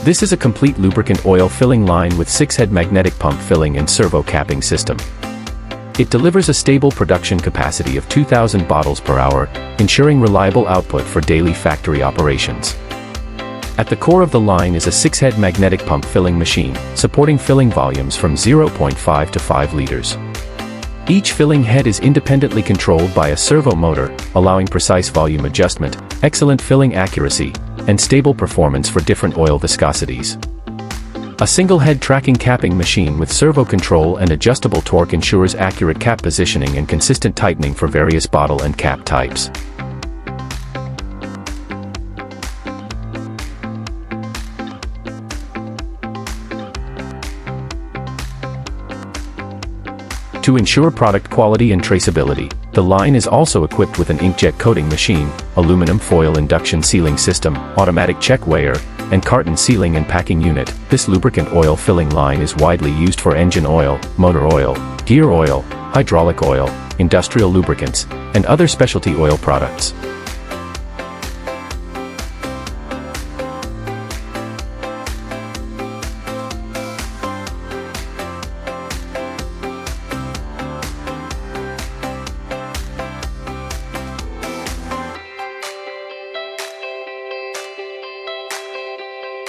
This is a complete lubricant oil filling line with 6-head magnetic pump filling and servo capping system. It delivers a stable production capacity of 2,000 bottles per hour, ensuring reliable output for daily factory operations. At the core of the line is a 6-head magnetic pump filling machine, supporting filling volumes from 0.5 to 5 liters. Each filling head is independently controlled by a servo motor, allowing precise volume adjustment, excellent filling accuracy, and stable performance for different oil viscosities. A single head tracking capping machine with servo control and adjustable torque ensures accurate cap positioning and consistent tightening for various bottle and cap types. To ensure product quality and traceability, the line is also equipped with an inkjet coating machine, aluminum foil induction sealing system, automatic check weigher, and carton sealing and packing unit. This lubricant oil filling line is widely used for engine oil, motor oil, gear oil, hydraulic oil, industrial lubricants, and other specialty oil products.